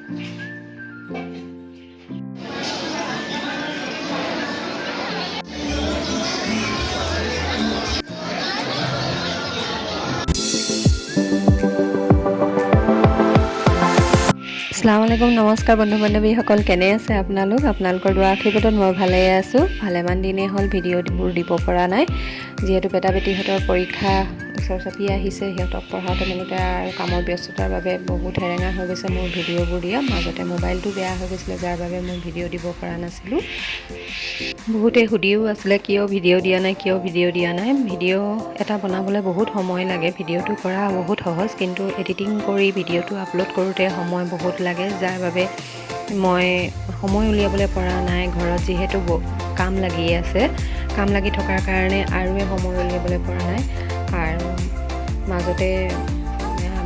আসসালামু আলাইকুম নমস্কাৰ বন্ধু বান্ধৱীসকল কেনে আছে আপোনালোকৰ দোৱা আশীৰ্বাদত মই ভালে আছোঁ ভালেমান দিনেই হ'ল ভিডিঅ'বোৰ দিব পৰা নাই যিহেতু বেটাবেটিহঁতৰ পৰীক্ষা ওচৰ চাপি আহিছে সিহঁতক পঢ়াওঁতে মেলোঁতে আৰু কামৰ ব্যস্ততাৰ বাবে বহুত হেৰেঙা হৈ গৈছে মোৰ ভিডিঅ'বোৰ দিয়া মাজতে মোবাইলটো বেয়া হৈ গৈছিলে যাৰ বাবে মই ভিডিঅ' দিব পৰা নাছিলোঁ বহুতে সুধিও আছিলে কিয় ভিডিঅ' দিয়া নাই ভিডিঅ' এটা বনাবলৈ বহুত সময় লাগে ভিডিঅ'টো কৰা বহুত সহজ কিন্তু এডিটিং কৰি ভিডিঅ'টো আপলোড কৰোঁতে সময় বহুত লাগে যাৰ বাবে মই সময় উলিয়াবলৈ পৰা নাই ঘৰত যিহেতু কাম লাগি থকাৰ কাৰণে আৰু সময় উলিয়াবলৈ পৰা নাই আৰু মাজতে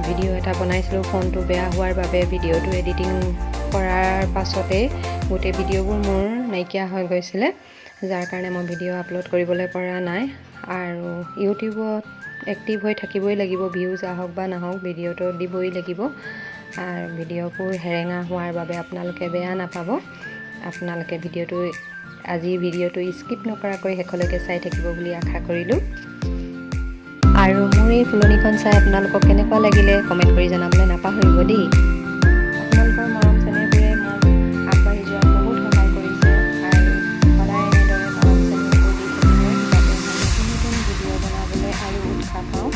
ভিডিঅ' এটা বনাইছিলোঁ ফোনটো বেয়া হোৱাৰ বাবে ভিডিঅ'টো এডিটিং কৰাৰ পাছতে গোটেই ভিডিঅ'বোৰ মোৰ নাইকিয়া হৈ গৈছিলে যাৰ কাৰণে মই ভিডিঅ' আপলোড কৰিবলৈ পৰা নাই আৰু ইউটিউবত এক্টিভ হৈ থাকিবই লাগিব ভিউজ আহক বা নাহক ভিডিঅ'টো দিবই লাগিব আৰু ভিডিঅ'বোৰ হেৰেঙা হোৱাৰ বাবে আপোনালোকে বেয়া নাপাব আপোনালোকে ভিডিঅ'টো স্কিপ নকৰাকৈ শেষলৈকে চাই থাকিব বুলি আশা কৰিলোঁ আৰু মোৰ এই ফুলনিখন চাই আপোনালোকক কেনেকুৱা লাগিলে কমেণ্ট কৰি জনাবলৈ নাপাহৰিব দেই আপোনালোকৰ মৰম চেনেহবোৰে মোক আগবাঢ়ি যোৱাত বহুত সহায় কৰিছে আৰু সদায় এনেদৰে মৰম চেনেহবোৰ দি থাকিব যাতে মই নতুন ভিডিঅ' বনাবলৈ আৰু উৎসাহ পাওঁ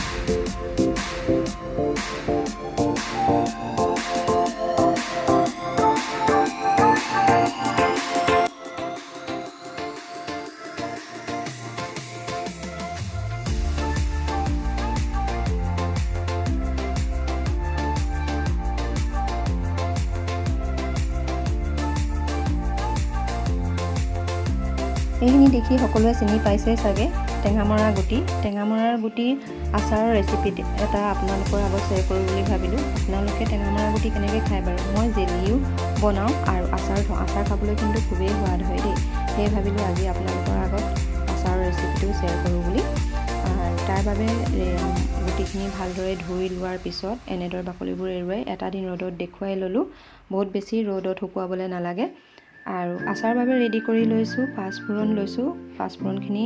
এইখিনি দেখি সকলোৱে চিনি পাইছে চাগে টেঙামৰাৰ গুটিৰ আচাৰৰ ৰেচিপি এটা আপোনালোকৰ আগত শ্বেয়াৰ কৰোঁ বুলি ভাবিলোঁ আপোনালোকে টেঙামৰাৰ গুটি কেনেকৈ খায় বাৰু মই জেলিও বনাওঁ আৰু আচাৰ খাবলৈ কিন্তু খুবেই সোৱাদ হয় দেই সেয়ে ভাবিলোঁ আজি আপোনালোকৰ আগত আচাৰৰ ৰেচিপিটো শ্বেয়াৰ কৰোঁ বুলি আৰু তাৰ বাবে গুটিখিনি ভালদৰে ধুই লোৱাৰ পিছত এনেদৰে বাকলিবোৰ এৰুৱাই এটা দিন ৰ'দত দেখুৱাই ল'লোঁ বহুত বেছি ৰ'দত শুকুৱাবলৈ নালাগে আৰু আচাৰ বাবে ৰেডি কৰি লৈছোঁ পাঁচফোৰণখিনি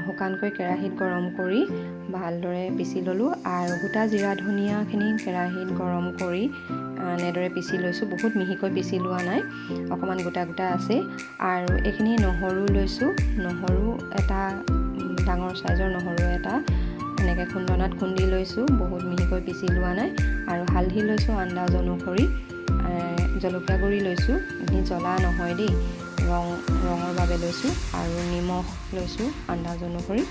শুকানকৈ কেৰাহীত গৰম কৰি ভালদৰে পিচি ল'লোঁ আৰু গোটা জিৰা ধনিয়াখিনি কেৰাহীত গৰম কৰি এনেদৰে পিচি লৈছোঁ বহুত মিহিকৈ পিচি লোৱা নাই অকণমান গোটা আছে আৰু এইখিনি নহৰু লৈছোঁ নহৰু এটা ডাঙৰ চাইজৰ নহৰু এটা এনেকৈ খুন্দনাত খুন্দি লৈছোঁ বহুত মিহিকৈ পিচি লোৱা নাই আৰু হালধি লৈছোঁ আন্দাজ অনুসৰি জলকীয়া গুড়ি লৈছোঁ এইখিনি জ্বলা নহয় দেই ৰঙৰ বাবে লৈছোঁ আৰু নিমখ লৈছোঁ আন্দাজ অনুসৰি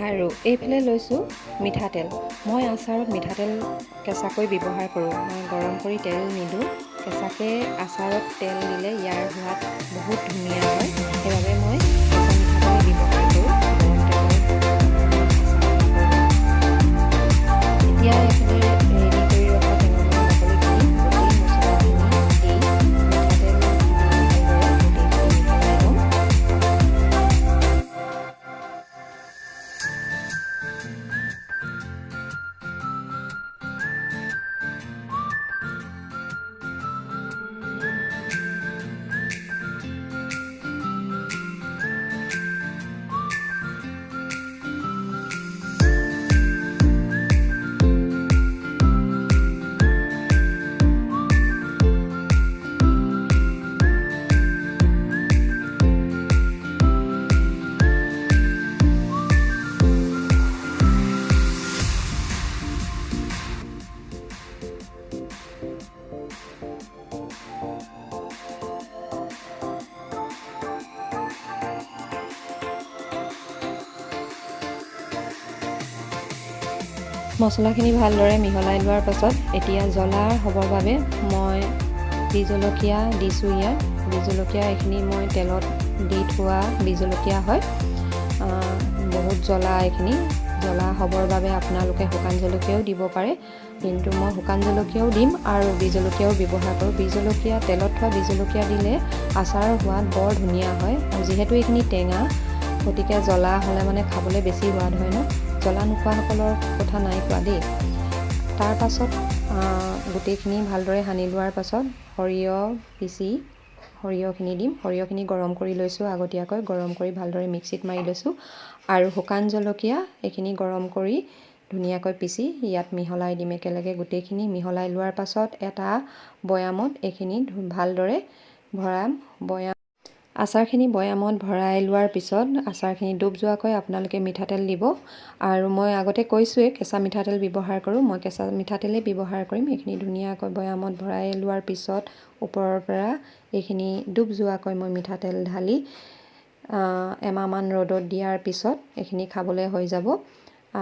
আৰু এইফালে লৈছোঁ মিঠাতেল মই আচাৰত মিঠাতেল কেঁচাকৈ ব্যৱহাৰ কৰোঁ মই গৰম কৰি তেল নিদিওঁ কেঁচাকৈ আচাৰত তেল দিলে ইয়াৰ সোৱাদ বহুত ধুনীয়া হয় সেইবাবে মই কেঁচা মিঠাতেল ব্যৱহাৰ কৰোঁ এতিয়া এইফালে ৰেডি কৰি ৰখা মছলাখিনি ভালদৰে মিহলাই লোৱাৰ পাছত এতিয়া জ্বলা হ'বৰ বাবে মই বি জলকীয়া দিছোঁ ইয়াত বি জলকীয়া এইখিনি মই তেলত দি থোৱা বি জলকীয়া হয় বহুত এইখিনি জ্বলা হ'বৰ বাবে আপোনালোকে শুকান জলকীয়াও দিব পাৰে কিন্তু মই শুকান জলকীয়াও দিম আৰু বি জলকীয়াও ব্যৱহাৰ কৰোঁ বি জলকীয়া তেলত থোৱা বি জলকীয়া দিলে আচাৰৰ সোৱাদ বৰ ধুনীয়া হয় আৰু যিহেতু এইখিনি টেঙা গতিকে জ্বলা হ'লে মানে খাবলৈ বেছি সোৱাদ হয় ন জ্বলা নোখোৱাসকলৰ কথা নাই কোৱা দেই তাৰ পাছত গোটেইখিনি ভালদৰে সানি লোৱাৰ পাছত সৰিয়হখিনি দিম। সৰিয়হখিনি গৰম কৰি লৈছোঁ আগতীয়াকৈ, গৰম কৰি ভালদৰে মিক্সিত মাৰি লৈছোঁ। আৰু শুকান জলকীয়া এইখিনি গৰম কৰি ধুনীয়াকৈ পিচি ইয়াত মিহলাই দিম। একেলগে গোটেইখিনি মিহলাই লোৱাৰ পাছত এটা বৈয়ামত এইখিনি ভালদৰে ভৰাম। আচাৰখিনি বৈয়ামত ভৰাই লোৱাৰ পিছত আচাৰখিনি ডুব যোৱাকৈ আপোনালোকে মিঠাতেল দিব। আৰু মই আগতে কৈছোঁৱেই কেঁচা মিঠাতেল ব্যৱহাৰ কৰোঁ, মই কেঁচা মিঠাতেলেই ব্যৱহাৰ কৰিম। এইখিনি ধুনীয়াকৈ বৈয়ামত ভৰাই লোৱাৰ পিছত ওপৰৰ পৰা এইখিনি ডুব যোৱাকৈ মই মিঠাতেল ঢালি এমাহমান ৰ'দত দিয়াৰ পিছত এইখিনি খাবলৈ হৈ যাব।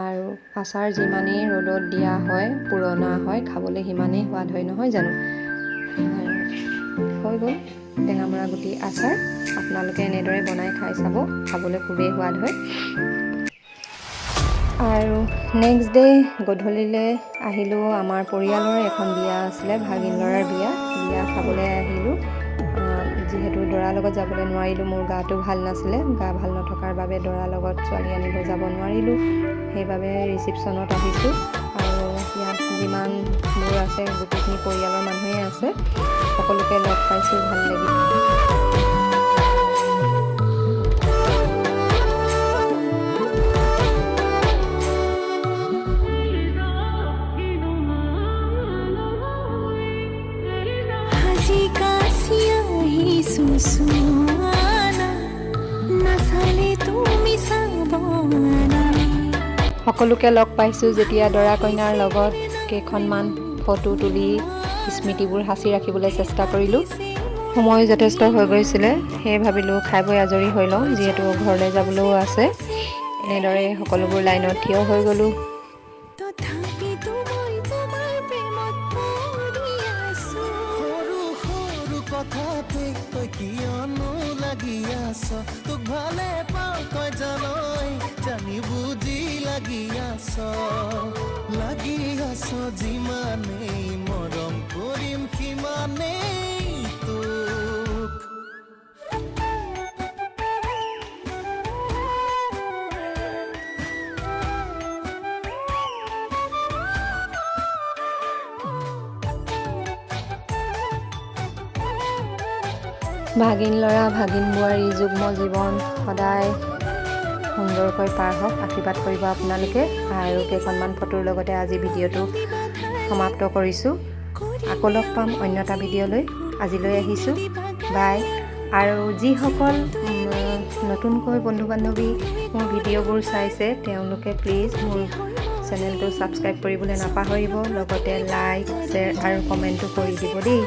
আৰু আচাৰ যিমানেই ৰ'দত দিয়া হয়, পুৰণা হয়, খাবলৈ সিমানেই সোৱাদ হয়, নহয় জানো? হৈ গ'ল টেঙামৰা গুটি আচাৰ। আপোনালোকে এনেদৰে বনাই খাই চাব, খাবলৈ খুবেই সোৱাদ হয়। আৰু নেক্সট ডে গধূলিলৈ আহিলোঁ। আমাৰ পৰিয়ালৰ এখন বিয়া আছিলে, ভাগিন ল'ৰাৰ বিয়া খাবলৈ আহিলোঁ। যিহেতু দৰাৰ লগত যাবলৈ নোৱাৰিলোঁ, মোৰ গাটো ভাল নাছিলে, গা ভাল নথকাৰ বাবে দৰাৰ লগত ছোৱালী আনিব যাব নোৱাৰিলোঁ। সেইবাবে ৰিচিপশ্যনত আহিছোঁ। আৰু ইয়াত যিমানবোৰ আছে গোটেইখিনি পৰিয়ালৰ মানুহেই আছে, সকলোকে লগ পাইছোঁ, ভাল লাগিল। সকলোকে লগ পাইছোঁ যেতিয়া দৰা কইনাৰ লগত কেইখনমান ফটো তুলি স্মৃতিবোৰ সাঁচি ৰাখিবলৈ চেষ্টা কৰিলোঁ। সময় যথেষ্ট হৈ গৈছিলে, সেয়ে ভাবিলোঁ খাই বৈ আজৰি হৈ লওঁ, যিহেতু ঘৰলৈ যাবলৈও আছে। এনেদৰে সকলোবোৰ লাইনত থিয় হৈ গ'লোঁ। যিমানেই মৰম কৰিম সিমানেই তোক। ভাগিন ল'ৰা ভাগিন বোৱাৰী যুগ্ম জীৱন সদায় সুন্দৰকৈ পাৰ হওক, আশীৰ্বাদ কৰিব আপোনালোকে। আৰু কেইখনমান ফটোৰ লগতে আজি ভিডিঅ'টো সমাপ্ত কৰিছোঁ। আকৌ লগ পাম অন্য এটা ভিডিঅ'লৈ। আজিলৈ আহিছোঁ, বাই। আৰু যিসকল নতুনকৈ বন্ধু বান্ধৱী মোৰ ভিডিঅ'বোৰ চাইছে, তেওঁলোকে প্লিজ মোৰ চেনেলটো ছাবস্ক্ৰাইব কৰিবলৈ নাপাহৰিব। লগতে লাইক, শ্বেয়াৰ আৰু কমেণ্টো কৰি দিব দেই।